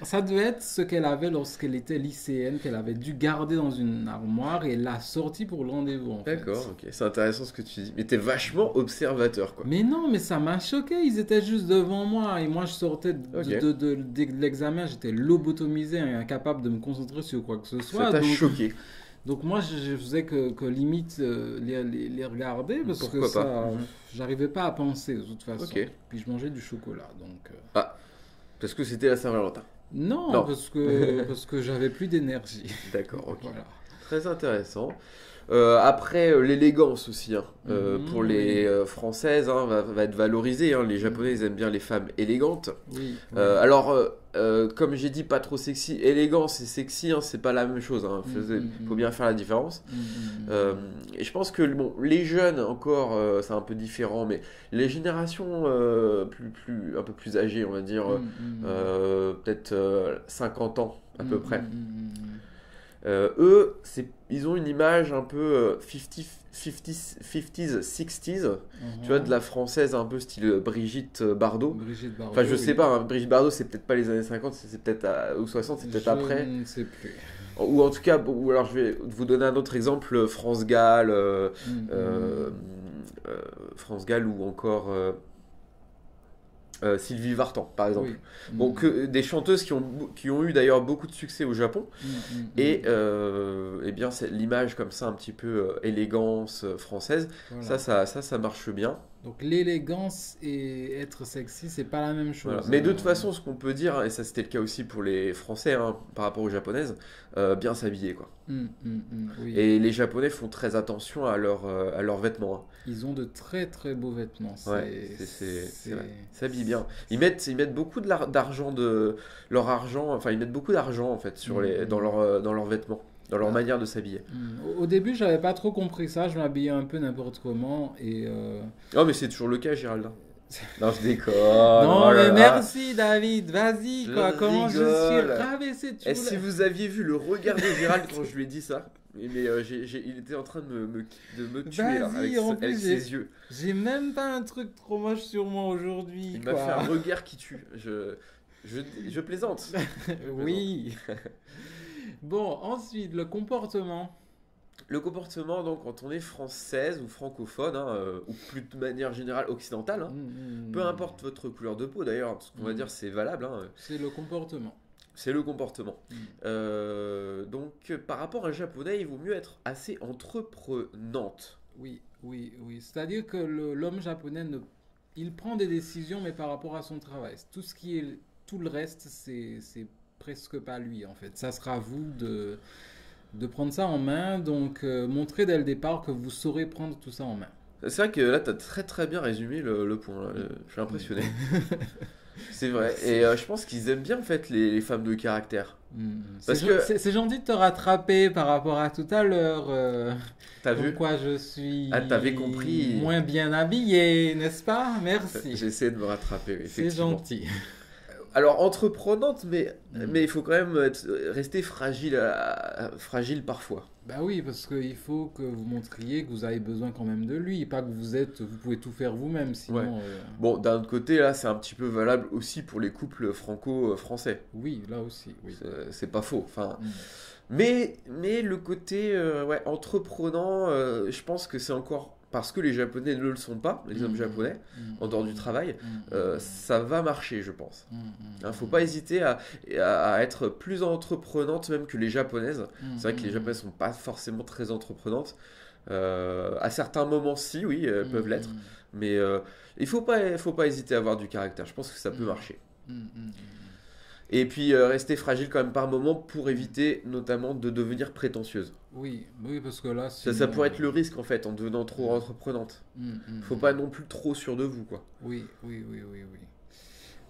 ça devait être ce qu'elle avait lorsqu'elle était lycéenne, qu'elle avait dû garder dans une armoire et elle l'a sorti pour le rendez-vous, en fait. D'accord, ok, c'est intéressant ce que tu dis. Mais t'es vachement observateur, quoi. Mais non, mais ça m'a choqué, ils étaient juste devant moi et moi je sortais Ok. de l'examen, j'étais lobotomisé, incapable de me concentrer sur quoi que ce Ça soit. t'a choqué. Donc moi je faisais que limite les regarder parce que Pourquoi pas? ça, j'arrivais pas à penser de toute façon. Ok. Puis je mangeais du chocolat, donc... Ah, parce que c'était la Saint-Valentin. Non, Non. parce que j'avais plus d'énergie. D'accord, ok. Voilà. Très intéressant. Après, l'élégance aussi, hein. Pour les Oui. Françaises, hein, va être valorisée, hein. Les Japonais, ils aiment bien les femmes élégantes. Oui. Alors, comme j'ai dit, pas trop sexy. Élégance et sexy, hein, c'est pas la même chose, hein. Faut bien faire la différence. Et je pense que bon, les jeunes, encore, c'est un peu différent, mais les générations un peu plus âgées, on va dire, peut-être 50 ans à peu près. Eux, ils ont une image un peu 50s, 60s, tu vois, de la française un peu style Brigitte Bardot. Brigitte Bardot. Enfin, je sais oui. pas, hein, Brigitte Bardot, c'est peut-être pas les années 50, c'est peut-être ou 60, c'est peut-être après. Je ne sais plus. Ou en tout cas, ou alors je vais vous donner un autre exemple, France Gall, France Gall ou encore Sylvie Vartan, par exemple. Oui. Bon, des chanteuses qui ont eu d'ailleurs beaucoup de succès au Japon. Et eh bien, c'est l'image comme ça, un petit peu élégance française, Voilà. ça marche bien. Donc l'élégance et être sexy, c'est pas la même chose. Voilà. Mais de toute façon, ce qu'on peut dire, et ça c'était le cas aussi pour les Français hein, par rapport aux Japonaises, bien s'habiller quoi. Oui. Et les Japonais font très attention à leurs vêtements. Hein. Ils ont de très très beaux vêtements. Ouais, c'est vrai. Ils s'habillent bien. Ils mettent beaucoup d'argent de leur argent, enfin ils mettent beaucoup d'argent en fait dans leurs vêtements, dans leur manière de s'habiller. Au début, j'avais pas trop compris ça. Je m'habillais un peu n'importe comment et. Oh mais c'est toujours le cas, Géraldin. Non, je déconne. Non, Oh là mais là. merci David, vas-y Je quoi, comment je suis rigole. rabaissé. Et si vous aviez vu le regard de Gérald quand je lui ai dit ça, mais il était en train de me tuer là, Vas-y, en plus, avec ses yeux. J'ai même pas un truc trop moche sur moi aujourd'hui. Il m'a fait un regard qui tue. Je plaisante. Oui. Bon, ensuite, le comportement. Le comportement, donc, quand on est française ou francophone, hein, ou plus de manière générale occidentale, hein, peu importe votre couleur de peau d'ailleurs, ce qu'on va dire c'est valable, hein, C'est le comportement. c'est le comportement. Donc, par rapport à un japonais, il vaut mieux être assez entreprenante. Oui. C'est-à-dire que l'homme japonais, il prend des décisions, mais par rapport à son travail. Tout le reste, c'est presque pas lui, en fait. Ça sera à vous de prendre ça en main. Donc, montrez dès le départ que vous saurez prendre tout ça en main. C'est vrai que là, tu as très très bien résumé le point. Là. Je suis impressionné. C'est vrai. Et je pense qu'ils aiment bien en fait les femmes de caractère. Parce que C'est gentil de te rattraper par rapport à tout à l'heure. t'as vu, Pourquoi je suis t'avais compris. moins bien habillé, n'est-ce pas? Merci. J'essaie de me rattraper, oui, C'est effectivement. gentil. Alors entreprenante, mais il faut quand même rester fragile, fragile parfois. Bah oui, parce qu'il faut que vous montriez que vous avez besoin quand même de lui, pas que vous pouvez tout faire vous-même, sinon... Ouais. Bon, d'un autre côté, là, c'est un petit peu valable aussi pour les couples franco-français. Oui, là aussi, oui. C'est pas faux. Enfin, Mm. mais le côté ouais, entreprenant, je pense que c'est encore parce que les Japonais ne le sont pas, les hommes japonais, en dehors du travail, ça va marcher, je pense. Hein, faut pas hésiter à être plus entreprenante même que les japonaises. C'est vrai que les japonaises sont pas forcément très entreprenantes. À certains moments, si, oui, elles peuvent l'être. Mais il faut pas hésiter à avoir du caractère. Je pense que ça peut marcher. Et puis rester fragile quand même par moment pour éviter notamment de devenir prétentieuse. Oui, parce que là... Ça pourrait être le risque en fait en devenant trop entreprenante. Faut pas non plus trop sûr de vous quoi. Oui.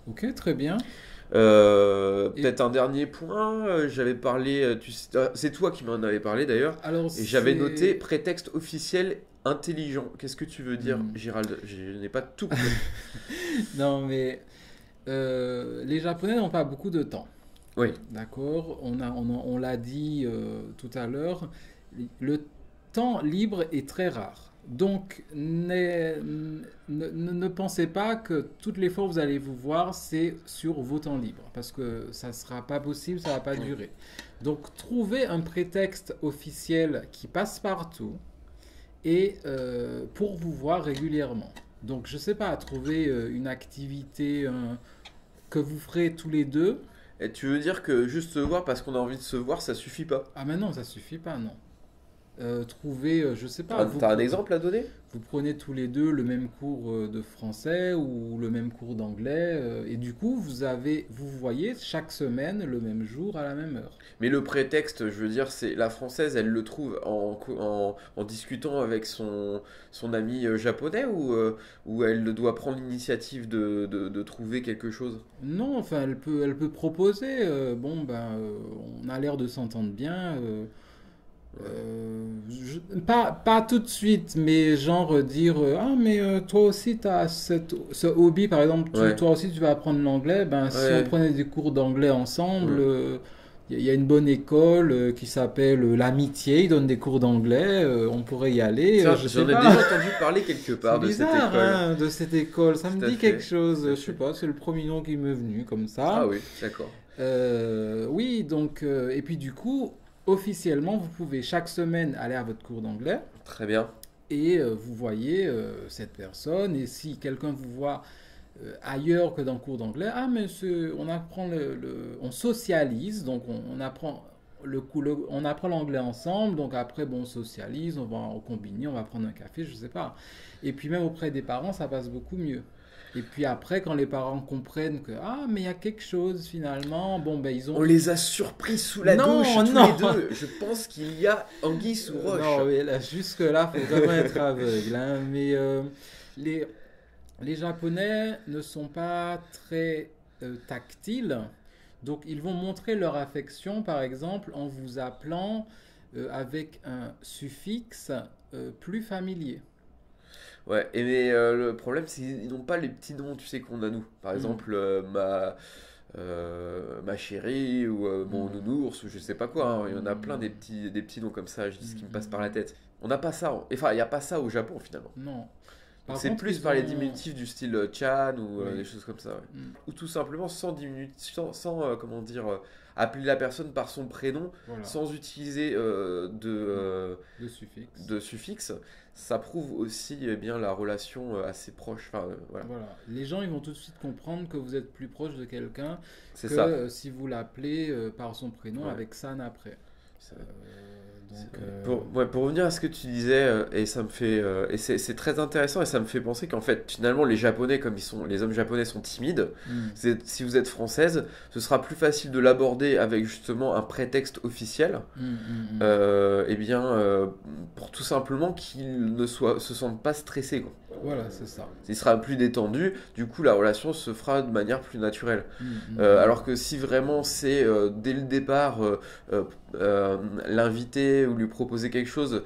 Ok, très bien. Et Peut-être un dernier point, j'avais parlé, c'est toi qui m'en avais parlé d'ailleurs, alors et j'avais noté c'est... prétexte officiel intelligent. Qu'est-ce que tu veux dire, Hmm. Gérald? Je n'ai pas tout compris. Non, mais les Japonais n'ont pas beaucoup de temps. Oui, D'accord? On l'a dit tout à l'heure, le temps libre est très rare. Donc, ne pensez pas que toutes les fois où vous allez vous voir, c'est sur vos temps libres, parce que ça ne sera pas possible, ça ne va pas durer. Donc, trouvez un prétexte officiel qui passe partout et pour vous voir régulièrement. Donc, je ne sais pas, trouver une activité que vous ferez tous les deux. et tu veux dire que juste se voir parce qu'on a envie de se voir, ça suffit pas? Ah mais non, ça suffit pas, non. Trouver, je sais pas, T'as un exemple à donner? vous prenez tous les deux le même cours de français ou le même cours d'anglais, et du coup, vous voyez chaque semaine, le même jour, à la même heure. Mais le prétexte, je veux dire, c'est la française, elle le trouve en discutant avec son ami japonais ou elle doit prendre l'initiative de trouver quelque chose? Non, enfin, elle peut proposer, bon, ben, on a l'air de s'entendre bien, pas tout de suite, mais genre dire ah mais toi aussi tu as ce hobby par exemple, Ouais, toi aussi tu vas apprendre l'anglais, ben si on ouais, prenait des cours d'anglais ensemble, hmm. il y a une bonne école qui s'appelle l'Amitié, ils donnent des cours d'anglais, on pourrait y aller, Tiens, je sais j'en ai pas. déjà entendu parler quelque C'est part de cette bizarre école. hein, de cette école, ça me Tout à dit quelque fait, chose, tout à je sais fait. pas, c'est le premier nom qui m'est venu comme Ah ça. oui, d'accord. Oui, donc, et puis du coup, officiellement, vous pouvez chaque semaine aller à votre cours d'anglais Très bien. et vous voyez cette personne. Et si quelqu'un vous voit ailleurs que dans le cours d'anglais, ah, mais on apprend on socialise, donc on apprend. On apprend l'anglais ensemble, donc après, bon, on socialise, on va en combiner, on va prendre un café, je sais pas. Et puis même auprès des parents, ça passe beaucoup mieux. Et puis après, quand les parents comprennent que, ah, mais il y a quelque chose finalement, bon, ben ils On ont... les a surpris sous la douche, Non, tous non! les deux. Je pense qu'il y a anguille sous roche. Non, mais là, jusque-là, faut vraiment être aveugle, hein. Mais les, les Japonais ne sont pas très tactiles, donc ils vont montrer leur affection, par exemple, en vous appelant avec un suffixe plus familier. Ouais, et mais le problème, c'est qu'ils n'ont pas les petits noms, tu sais, qu'on a nous. Par Hmm, exemple, ma chérie ou mon hmm, nounours ou je sais pas quoi, hein. Il y en a plein hmm, des petits noms comme ça, je dis ce qui me passe par la hmm. tête. On n'a pas ça. Enfin, il n'y a pas ça au Japon finalement. Non. Donc Par c'est contre, plus ils par les ont... diminutifs du style Chan ou des Oui. choses comme ça. Ouais. Hmm, Ou tout simplement sans comment dire, appeler la personne par son prénom, voilà. sans utiliser Hmm. Le suffixe. de suffixe. Ça prouve aussi eh bien, la relation assez proche. Enfin, voilà, Voilà. Les gens, ils vont tout de suite comprendre que vous êtes plus proche de quelqu'un c'est que ça. si vous l'appelez par son prénom Ouais. avec san après. C'est- Donc, pour revenir à ce que tu disais, et ça me fait, et c'est très intéressant, et ça me fait penser qu'en fait, finalement, les Japonais, comme les hommes japonais sont timides, hmm, si vous êtes française, ce sera plus facile de l'aborder avec justement un prétexte officiel, hmm. et bien, pour tout simplement qu'ils se sentent pas stressés, quoi. Voilà, c'est ça. Il sera plus détendu, du coup, la relation se fera de manière plus naturelle. Hmm. Alors que si vraiment c'est dès le départ euh, l'inviter ou lui proposer quelque chose,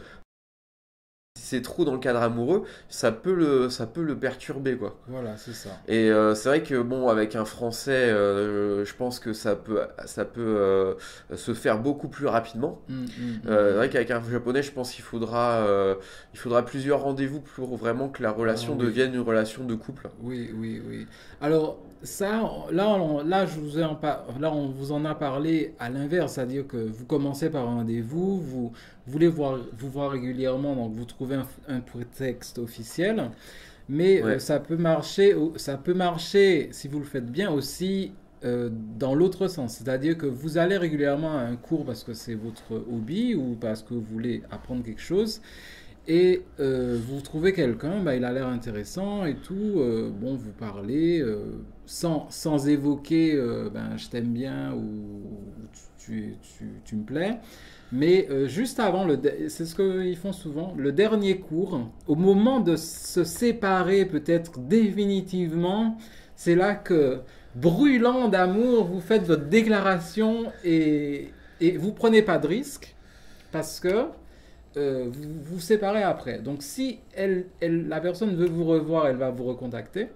si c'est trop dans le cadre amoureux, ça peut le perturber quoi. Voilà, c'est ça. Et c'est vrai que bon, avec un français, je pense que ça peut se faire beaucoup plus rapidement. C'est Hmm. vrai qu'avec un japonais, je pense il faudra plusieurs rendez-vous pour vraiment que la Ah relation oui. devienne une relation de couple. Oui, oui, oui. Alors, ça, là, là, on vous en a parlé à l'inverse, c'est-à-dire que vous commencez par un rendez-vous, vous voulez vous voir régulièrement, donc vous trouvez un prétexte officiel, mais Ouais, ça peut marcher si vous le faites bien aussi dans l'autre sens, c'est-à-dire que vous allez régulièrement à un cours parce que c'est votre hobby ou parce que vous voulez apprendre quelque chose. Et vous trouvez quelqu'un, bah, il a l'air intéressant et tout, bon, vous parlez sans évoquer ben, je t'aime bien ou tu me plais, mais juste avant, c'est ce qu'ils font souvent, le dernier cours, au moment de se séparer peut-être définitivement, c'est là que brûlant d'amour, vous faites votre déclaration et vous prenez pas de risque parce que vous vous séparez après. Donc si la personne veut vous revoir, elle va vous recontacter.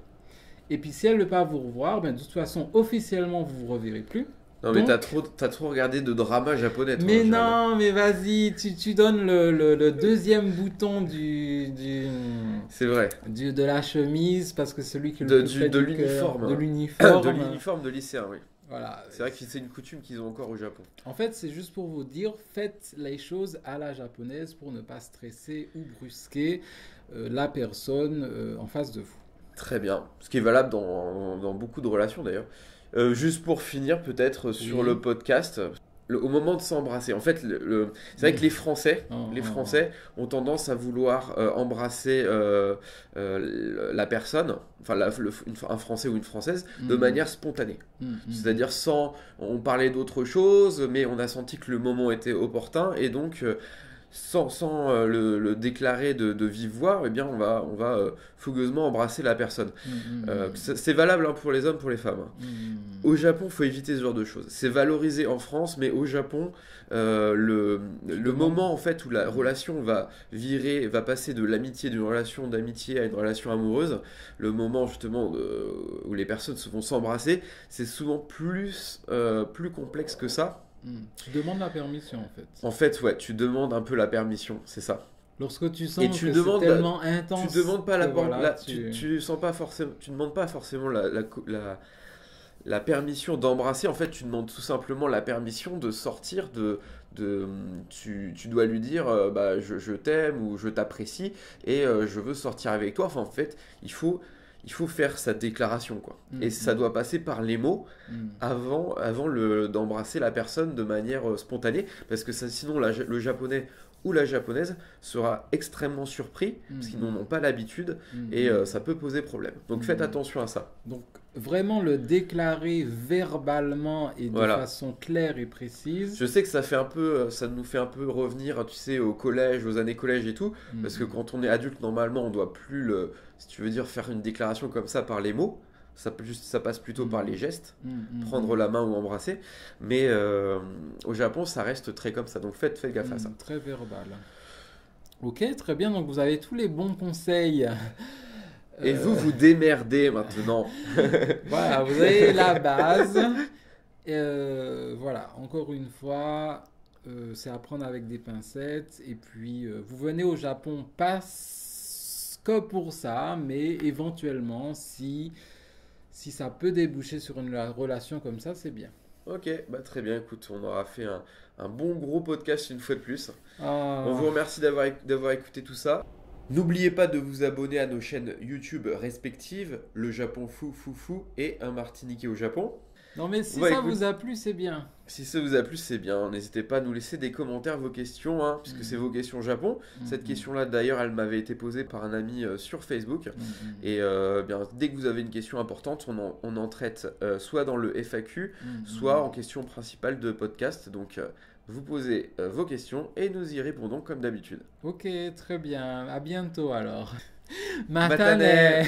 Et puis si elle ne veut pas vous revoir, ben, de toute façon, officiellement, vous ne vous reverrez plus. Non, mais Donc, t'as trop regardé de drama japonais, toi, mais Charles. non, mais vas-y, tu donnes le deuxième bouton C'est vrai. de la chemise parce que celui qui est De, le plus près de du l'uniforme. cœur, de De l'uniforme. l'uniforme de lycéen, oui. Voilà. C'est vrai que c'est une coutume qu'ils ont encore au Japon. En fait, c'est juste pour vous dire, faites les choses à la japonaise pour ne pas stresser ou brusquer la personne en face de vous. Très bien. Ce qui est valable dans beaucoup de relations d'ailleurs. Juste pour finir, peut-être sur Oui. le podcast, au moment de s'embrasser, en fait, c'est vrai que les Français ont tendance à vouloir embrasser la personne, enfin un Français ou une Française, de manière spontanée. C'est-à-dire on parlait d'autre chose, mais on a senti que le moment était opportun et donc sans le déclarer de vive voix, eh bien on va fougueusement embrasser la personne. C'est valable hein, pour les hommes, pour les femmes. Hein. Au Japon, il faut éviter ce genre de choses. C'est valorisé en France, mais au Japon, le moment en fait où la relation va va passer de l'amitié, d'une relation d'amitié à une relation amoureuse, le moment justement où les personnes vont s'embrasser, c'est souvent plus complexe que ça. Tu demandes la permission en fait. En fait, ouais, tu demandes un peu la permission, c'est ça. Lorsque tu sens Et que tu c'est demandes, tellement intense, tu demandes pas que voilà, tu sens pas forcément, tu demandes pas forcément la permission d'embrasser. En fait, tu demandes tout simplement la permission de sortir tu dois lui dire, bah, je t'aime ou je t'apprécie et je veux sortir avec toi. Enfin, en fait, il faut faire sa déclaration, quoi. Et ça doit passer par les mots avant d'embrasser la personne de manière spontanée, parce que ça, sinon le japonais ou la japonaise sera extrêmement surpris, parce qu'ils n'en ont pas l'habitude, et ça peut poser problème. Donc faites attention à ça. Donc vraiment le déclarer verbalement et de Voilà. façon claire et précise. Je sais que ça nous fait un peu revenir, tu sais, au collège, aux années collège et tout, parce que quand on est adulte, normalement, on doit plus si tu veux dire, faire une déclaration comme ça par les mots. Ça passe plutôt par les gestes, prendre la main ou embrasser. Mais au Japon, ça reste très comme ça. Donc faites gaffe à ça. Très verbal. Ok, très bien. Donc vous avez tous les bons conseils. Et vous démerdez maintenant. Voilà, vous avez la base. Voilà, encore une fois, c'est à prendre avec des pincettes. Et puis, vous venez au Japon pas que pour ça, mais éventuellement, si ça peut déboucher sur une relation comme ça, c'est bien. Ok, bah très bien. Écoute, on aura fait un bon gros podcast une fois de plus. Ah, On vous remercie d'avoir écouté tout ça. N'oubliez pas de vous abonner à nos chaînes YouTube respectives, Le Japon Fou Fou Fou et Un Martiniquais au Japon. non, mais si Ouais, ça écoute. vous a plu, c'est bien. Si ça vous a plu, c'est bien. N'hésitez pas à nous laisser des commentaires, vos questions, hein, puisque c'est vos questions Japon. Cette question-là, d'ailleurs, elle m'avait été posée par un ami sur Facebook. Et bien, dès que vous avez une question importante, on en traite soit dans le FAQ, soit en question principale de podcast. Donc, vous posez vos questions et nous y répondons comme d'habitude. Ok, très bien. À bientôt alors. Matane. Matane